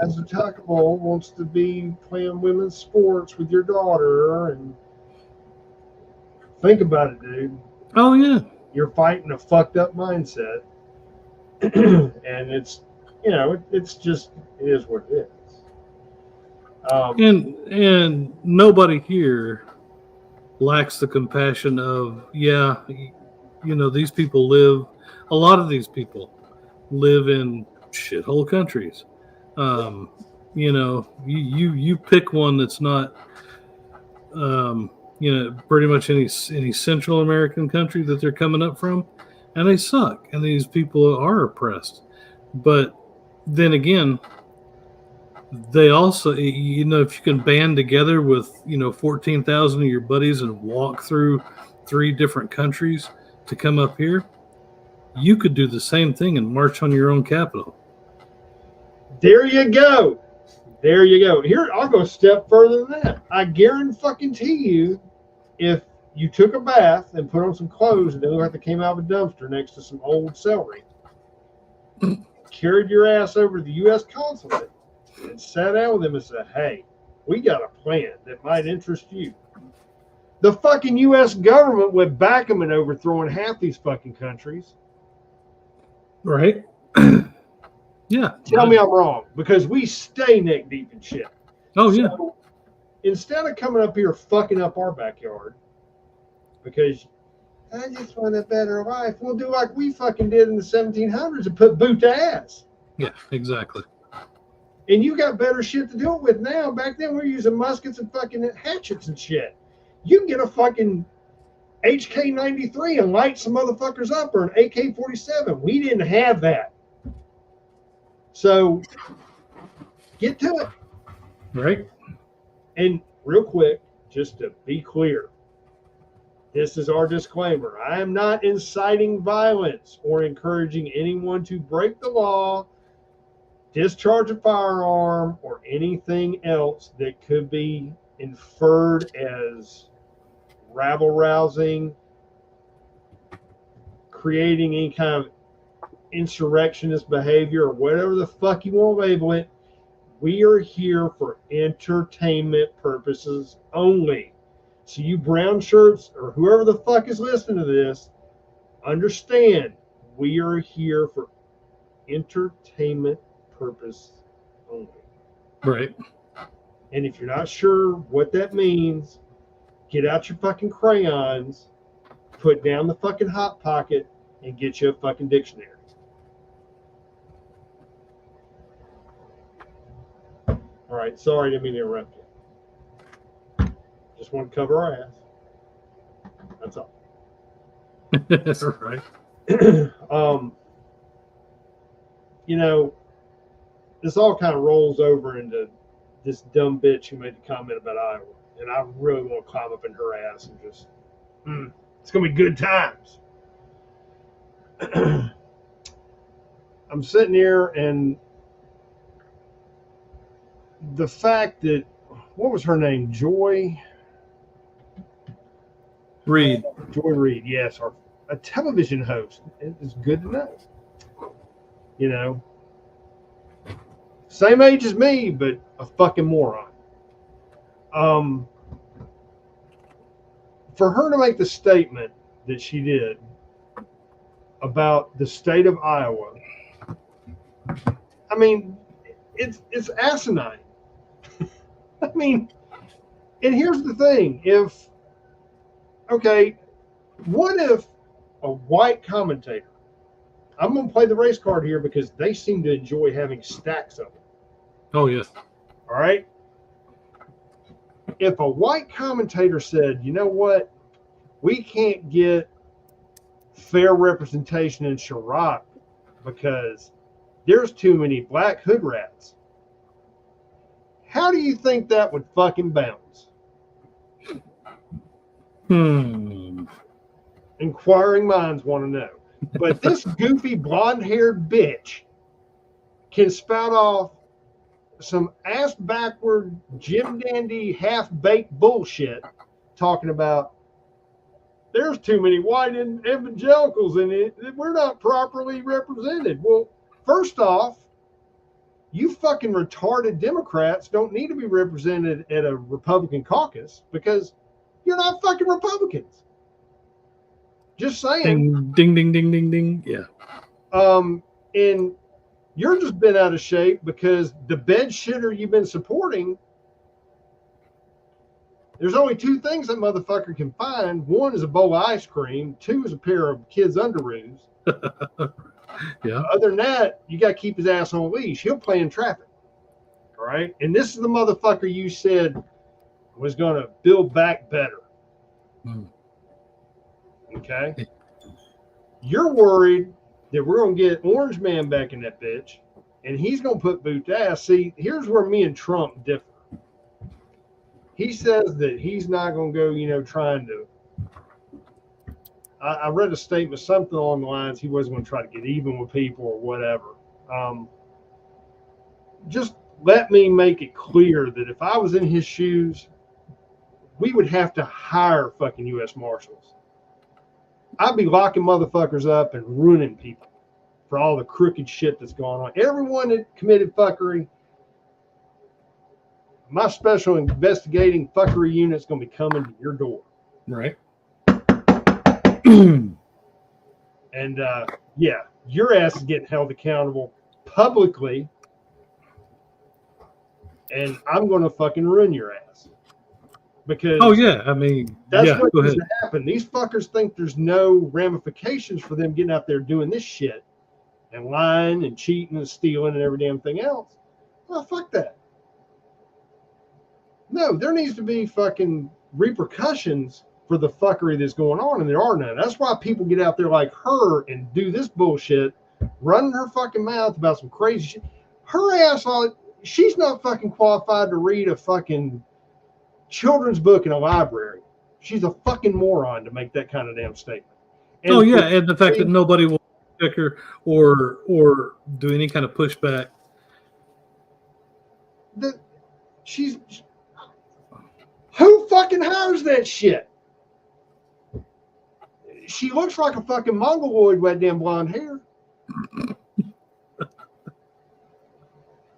as a Tuckable, wants to be playing women's sports with your daughter. And think about it, dude. Oh, yeah. You're fighting a fucked up mindset. And it's, it's just, it is what it is. And nobody here lacks the compassion of, these people live, a lot of these people live in shithole countries. You pick one that's not, pretty much any Central American country that they're coming up from, and they suck, and these people are oppressed. But then again, they also, if you can band together with 14,000 of your buddies and walk through 3 different countries to come up here, you could do the same thing and march on your own capital. There you go. Here, I'll go a step further than that. I guarantee you, if you took a bath and put on some clothes and they looked like they came out of a dumpster next to some old celery, carried your ass over to the U.S. consulate and sat down with them and said, hey, we got a plan that might interest you. The fucking U.S. government would back them in overthrowing half these fucking countries. Right? Yeah. Tell me I'm wrong, because we stay neck deep in shit. Oh, yeah. So, instead of coming up here fucking up our backyard, because I just want a better life, we'll do like we fucking did in the 1700s and put boot to ass. Yeah, exactly. And you got better shit to do it with now. Back then we were using muskets and fucking hatchets and shit. You can get a fucking HK-93 and light some motherfuckers up, or an AK-47. We didn't have that. So get to it. Right. And real quick, just to be clear, this is our disclaimer. I am not inciting violence or encouraging anyone to break the law, discharge a firearm, or anything else that could be inferred as rabble-rousing, creating any kind of insurrectionist behavior, or whatever the fuck you want to label it. We are here for entertainment purposes only. So you brown shirts or whoever the fuck is listening to this, understand we are here for entertainment purpose only. Right. And if you're not sure what that means, get out your fucking crayons, put down the fucking Hot Pocket, and get you a fucking dictionary. All right, sorry, didn't mean to interrupt you. Just want to cover our ass. That's all. That's right. This all kind of rolls over into this dumb bitch who made the comment about Iowa. And I really want to climb up in her ass and just, it's going to be good times. I'm sitting here, and the fact that, what was her name? Joy Reid, yes, a television host. It's good to know. Same age as me, but a fucking moron. For her to make the statement that she did about the state of Iowa, I mean, it's asinine. I mean, and here's the thing: what if a white commentator? I'm going to play the race card here because they seem to enjoy having stacks of them. Oh yeah. All right. If a white commentator said, you know what, we can't get fair representation in Chirac because there's too many black hood rats. How do you think that would fucking bounce? Inquiring minds want to know. But this goofy blonde-haired bitch can spout off some ass-backward, Jim Dandy, half-baked bullshit talking about there's too many white evangelicals in it. We're not properly represented. Well, first off, you fucking retarded Democrats don't need to be represented at a Republican caucus because you're not fucking Republicans. Just saying. Ding, ding, ding, ding, ding. Yeah. And you're just been out of shape because the bed shitter you've been supporting, there's only two things that motherfucker can find. One is a bowl of ice cream. Two is a pair of kids' underoos. Yeah. Other than that, you got to keep his ass on a leash. He'll play in traffic. All right. And this is the motherfucker you said was going to build back better. Okay. You're worried that we're going to get Orange Man back in that bitch and he's going to put boot to ass. See, here's where me and Trump differ. He says that he's not going to go, trying to. I read a statement, something along the lines, he wasn't going to try to get even with people or whatever. Just let me make it clear that if I was in his shoes, we would have to hire fucking U.S. Marshals. I'd be locking motherfuckers up and ruining people for all the crooked shit that's going on. Everyone that committed fuckery, my special investigating fuckery unit's going to be coming to your door. Right. And yeah, your ass is getting held accountable publicly, and I'm going to fucking ruin your ass. Because oh yeah, I mean, that's yeah, what go needs ahead. to happen. These fuckers think there's no ramifications for them getting out there doing this shit and lying and cheating and stealing and every damn thing else. Well, fuck that. No, there needs to be fucking repercussions for the fuckery that's going on, and there are none. That's why people get out there like her and do this bullshit, running her fucking mouth about some crazy shit. Her ass, she's not fucking qualified to read a fucking children's book in a library. She's a fucking moron to make that kind of damn statement. And oh yeah, and the fact that nobody will check her or do any kind of pushback. Who fucking hires that shit? She looks like a fucking mongoloid with that damn blonde hair.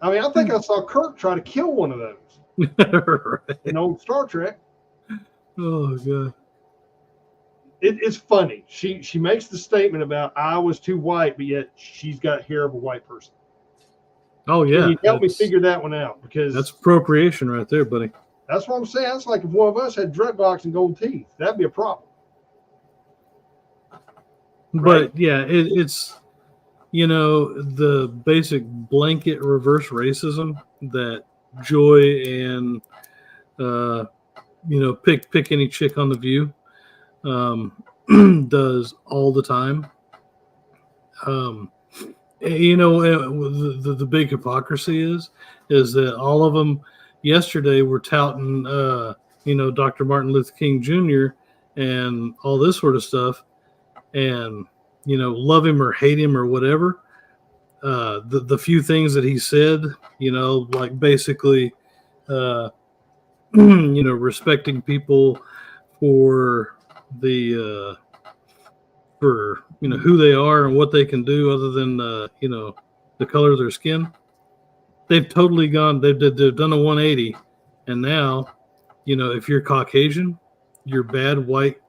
I mean, I think I saw Kirk try to kill one of those. Right. In old Star Trek. Oh god. It's funny. She makes the statement about I was too white, but yet she's got hair of a white person. Oh yeah. Can you help me figure that one out? Because that's appropriation right there, buddy. That's what I'm saying. It's like if one of us had dreadlocks and gold teeth, that'd be a problem. But right? Yeah, it's the basic blanket reverse racism that Joy and pick any chick on the View does all the time. The big hypocrisy is that all of them yesterday were touting Dr. Martin Luther King Jr. and all this sort of stuff, and love him or hate him or whatever. The few things that he said, like basically respecting people for the for who they are and what they can do other than the color of their skin. They've totally gone. They've done a 180, and now if you're Caucasian, you're bad white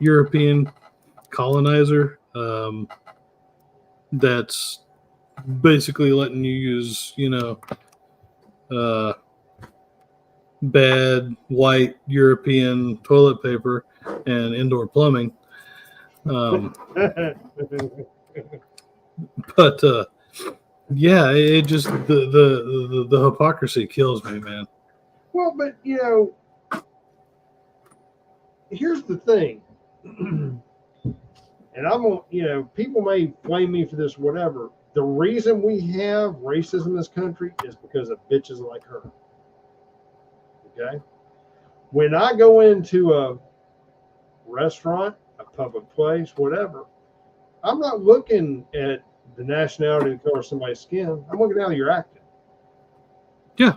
European colonizer. That's basically letting you use, bad white European toilet paper and indoor plumbing. But yeah, it just the hypocrisy kills me, man. Well, but here's the thing, and I'm gonna, people may blame me for this, whatever. The reason we have racism in this country is because of bitches like her. Okay, when I go into a restaurant, a public place, whatever, I'm not looking at the nationality and color of somebody's skin. I'm looking at how you're acting. Yeah.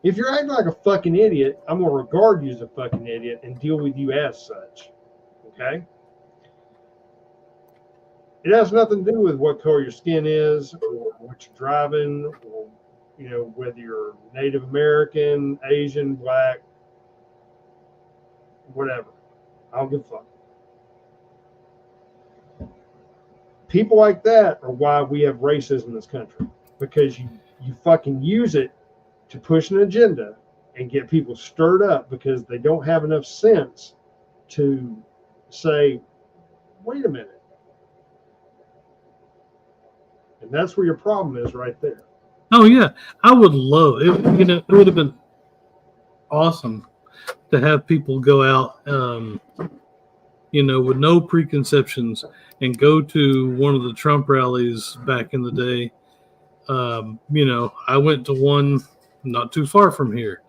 If you're acting like a fucking idiot, I'm going to regard you as a fucking idiot and deal with you as such. Okay? It has nothing to do with what color your skin is or what you're driving or, whether you're Native American, Asian, black, whatever. I don't give a fuck. People like that are why we have racism in this country, because you fucking use it to push an agenda and get people stirred up because they don't have enough sense to say, wait a minute. And that's where your problem is right there. Oh yeah, I would love it. It would have been awesome to have people go out, with no preconceptions and go to one of the Trump rallies back in the day. I went to one not too far from here,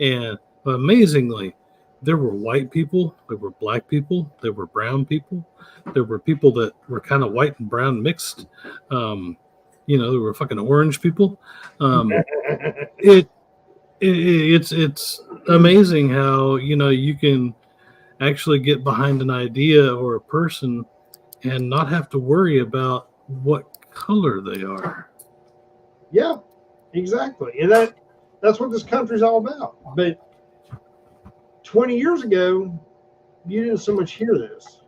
and amazingly, there were white people, there were black people, there were brown people, there were people that were kind of white and brown mixed. There were fucking orange people. It's amazing how you can actually get behind an idea or a person and not have to worry about what color they are. Yeah, exactly. And that's what this country's all about. But 20 years ago, you didn't so much hear this.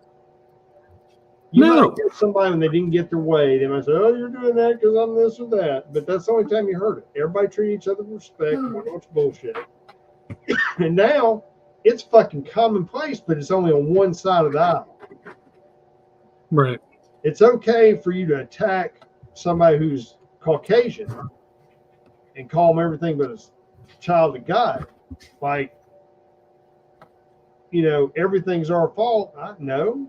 You might hear somebody when they didn't get their way. They might say, "Oh, you're doing that because I'm this or that." But that's the only time you heard it. Everybody treat each other with respect. What's bullshit? And now it's fucking commonplace, but it's only on one side of the aisle. Right. It's okay for you to attack somebody who's Caucasian and call them everything but a child of God. Like, everything's our fault. No,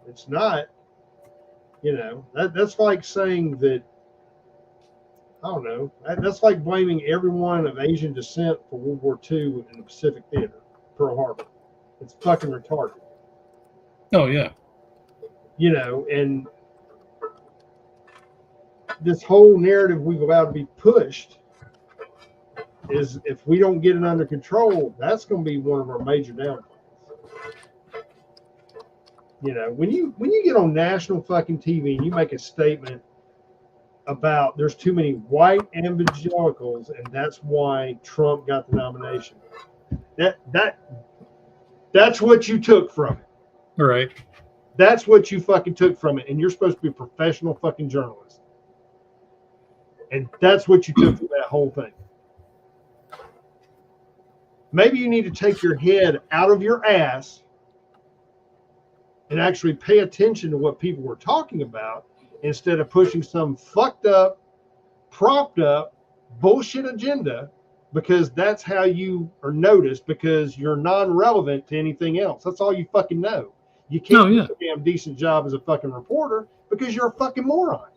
it's not. That's like saying that, I don't know, that's like blaming everyone of Asian descent for World War II in the Pacific Theater, Pearl Harbor. It's fucking retarded. Oh, yeah. And this whole narrative we've allowed to be pushed is, if we don't get it under control, that's going to be one of our major downfalls. When you get on national fucking TV and you make a statement about there's too many white evangelicals and that's why Trump got the nomination, that's what you took from it. All right. That's what you fucking took from it, and you're supposed to be a professional fucking journalist. And that's what you took from that whole thing. Maybe you need to take your head out of your ass and actually pay attention to what people were talking about instead of pushing some fucked up, propped up bullshit agenda, because that's how you are noticed, because you're non-relevant to anything else. That's all you fucking know. You can't do a damn decent job as a fucking reporter because you're a fucking moron.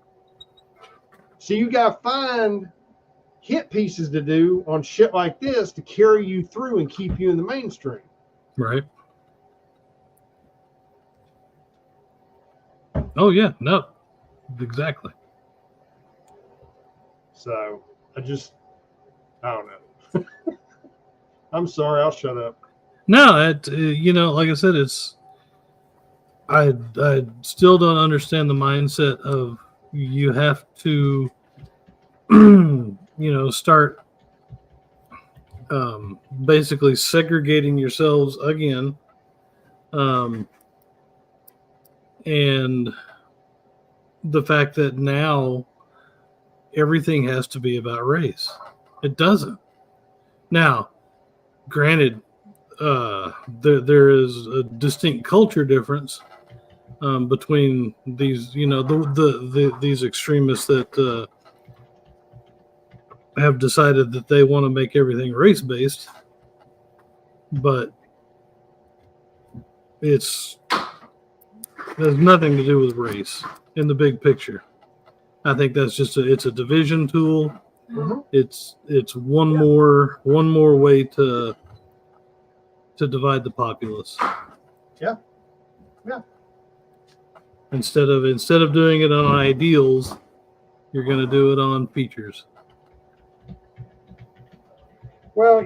So you got to find hit pieces to do on shit like this to carry you through and keep you in the mainstream. Right. Oh, yeah. No, exactly. So I don't know. I'm sorry. I'll shut up. No, like I said, I still don't understand the mindset of you have to, start basically segregating yourselves again. And the fact that now everything has to be about race. It doesn't. Now, granted, there is a distinct culture difference between these, these extremists that have decided that they want to make everything race based, but it has nothing to do with race in the big picture. I think that's just it's a division tool. Mm-hmm. It's one more way to divide the populace. Yeah. Instead of doing it on ideals, you're going to do it on features. Well,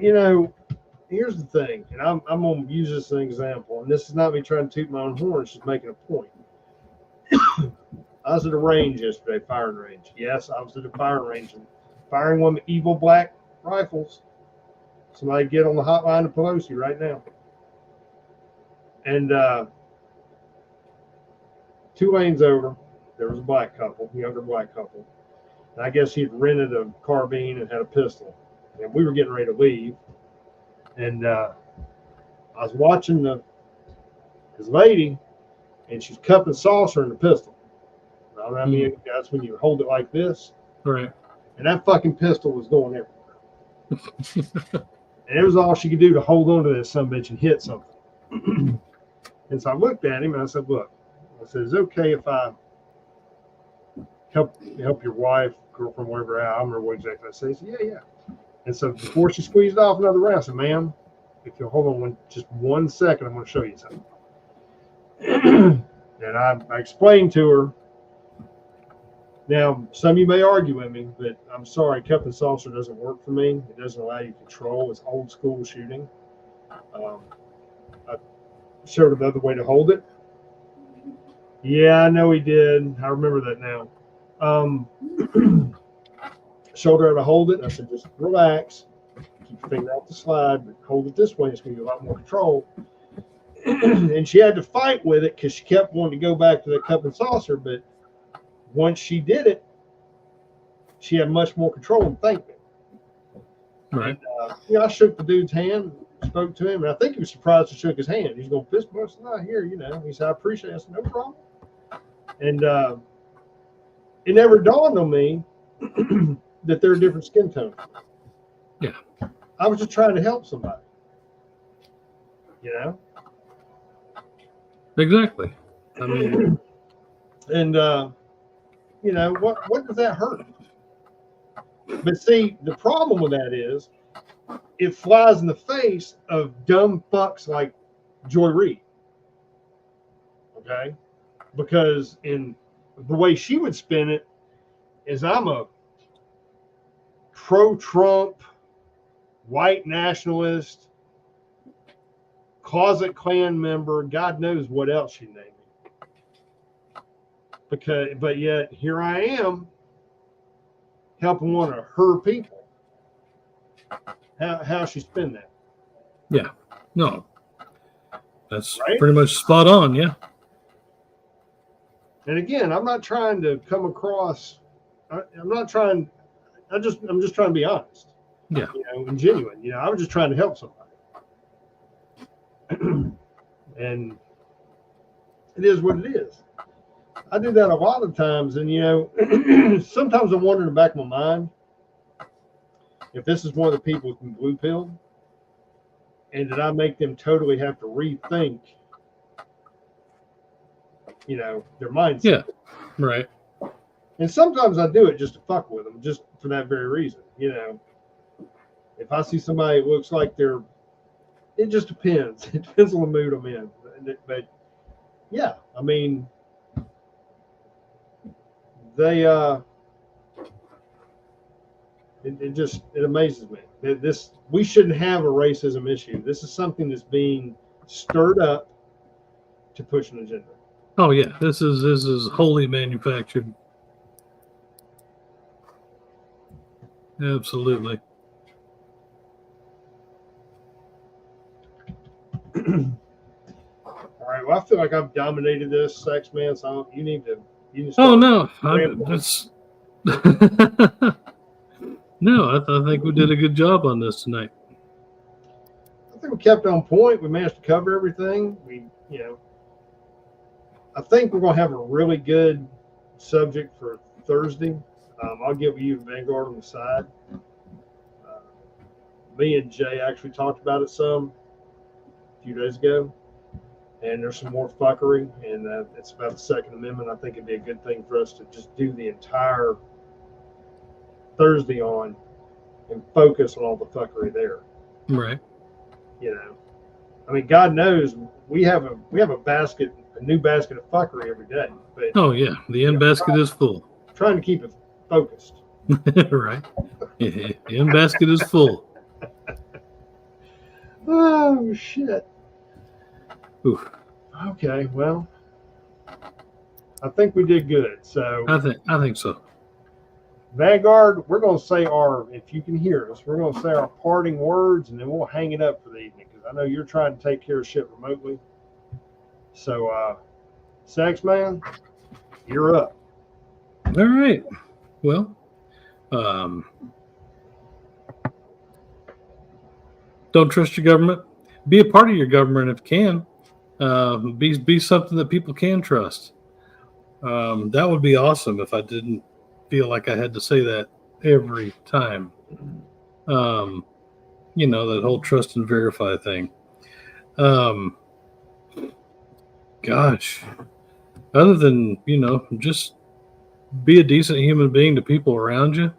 here's the thing, and I'm going to use this as an example, and this is not me trying to toot my own horn, it's just making a point. I was at a range yesterday, firing range. Yes, I was at a firing range and firing one of the evil black rifles. Somebody get on the hotline to Pelosi right now. And 2 lanes over, there was a black couple, younger black couple. And I guess he'd rented a carbine and had a pistol. And we were getting ready to leave. And I was watching this lady, and she's cupping saucer in the pistol. I mean, that's when you hold it like this. Right. And that fucking pistol was going everywhere. And it was all she could do to hold on to this sumbitch and hit something. And so I looked at him and I said, look, I said, is it okay if I help your wife, girlfriend, wherever I don't remember what exactly I said. He said, yeah. And so before she squeezed off another round, I said, ma'am, if you'll hold on just 1 second, I'm going to show you something. And I explained to her. Now, some of you may argue with me, but I'm sorry, cup and saucer doesn't work for me. It doesn't allow you control. It's old school shooting. I showed her the other way to hold it. Yeah, I know he did. I remember that now. Showed her how to hold it. I said, just relax. Keep your finger off the slide, but hold it this way. It's going to give you a lot more control. And she had to fight with it because she kept wanting to go back to the cup and saucer, but once she did it, she had much more control and thanked me. Right. And, I shook the dude's hand, spoke to him, and I think he was surprised I shook his hand. He's going, fist bump? I said, not here, He said, I appreciate it. I said, no problem. And it never dawned on me that there are different skin tones. Yeah. I was just trying to help somebody. Exactly. I mean, and what does that hurt? But see, the problem with that is it flies in the face of dumb fucks like Joy Reid. Okay? Because in the way she would spin it is I'm a pro-Trump, white nationalist, closet Klan member, God knows what else she named me. But yet here I am helping one of her people. How she spin that? Yeah. No. That's right? Pretty much spot on, yeah. And again, I'm not trying to come across. I'm just trying to be honest. Yeah. And genuine. I was just trying to help somebody. And it is what it is. I do that a lot of times, and sometimes I wonder in the back of my mind if this is one of the people who's been blue pilled, and did I make them totally have to rethink, their mindset. Yeah, right. And sometimes I do it just to fuck with them, just for that very reason. If I see somebody that looks like it just depends. It depends on the mood I'm in. But yeah, I mean, they it amazes me that we shouldn't have a racism issue. This is something that's being stirred up to push an agenda. Oh yeah, this is wholly manufactured. Absolutely. All right. Well, I feel like I've dominated this, Sex Man. So you need to. Oh no, No, I think we did a good job on this tonight. I think we kept on point. We managed to cover everything. I think we're going to have a really good subject for Thursday. I'll give you Vanguard on the side. Me and Jay actually talked about it some a few days ago, and there's some more fuckery, and it's about the Second Amendment. I think it'd be a good thing for us to just do the entire Thursday on and focus on all the fuckery there. Right. I mean, God knows we have a new basket of fuckery every day. But oh yeah, the end basket is full. Trying to keep it focused. Right. The end basket is full. Oh shit. Oof. Okay, well, I think we did good. So I think so. Vanguard, we're going to say if you can hear us, we're going to say our parting words, and then we'll hang it up for the evening, because I know you're trying to take care of shit remotely. So, Sax Man, you're up. All right. Well, don't trust your government. Be a part of your government if you can. Be something that people can trust. That would be awesome if I didn't feel like I had to say that every time. That whole trust and verify thing. Gosh, other than, just be a decent human being to people around you.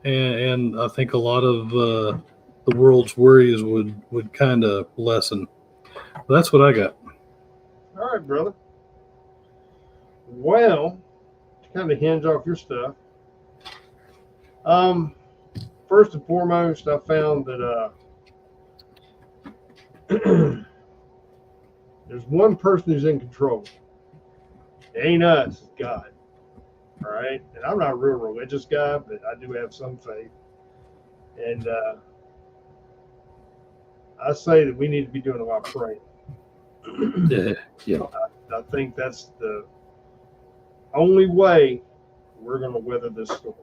And I think a lot of the world's worries would kind of lessen. That's what I got. All right, brother. Well, to kind of hinge off your stuff, first and foremost, I found that there's one person who's in control. It ain't us, it's God. All right? And I'm not a real religious guy, but I do have some faith. And I say that we need to be doing a lot of praying. Yeah. I think that's the only way we're going to weather this storm.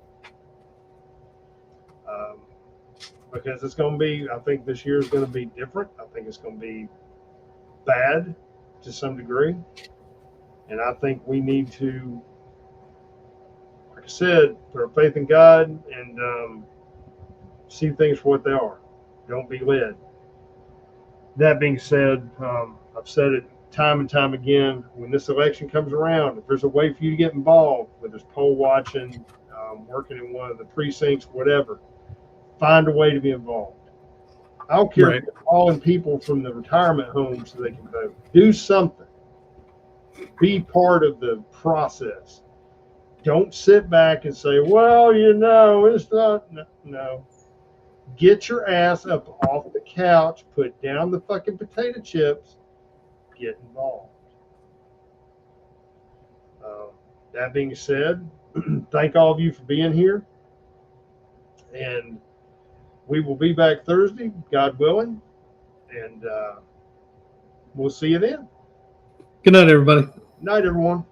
Because it's going to be, I think this year is going to be different. I think it's going to be bad to some degree. And I think we need to, like I said, put our faith in God and see things for what they are. Don't be led. That being said, I've said it time and time again, when this election comes around, if there's a way for you to get involved, whether it's poll watching, working in one of the precincts, whatever, find a way to be involved. I don't care if you're calling people from the retirement home so they can vote. Do something. Be part of the process. Don't sit back and say, well, it's not. No. Get your ass up off the couch, put down the fucking potato chips, get involved. That being said, thank all of you for being here. And we will be back Thursday, God willing. And we'll see you then. Good night, everybody. Night, everyone.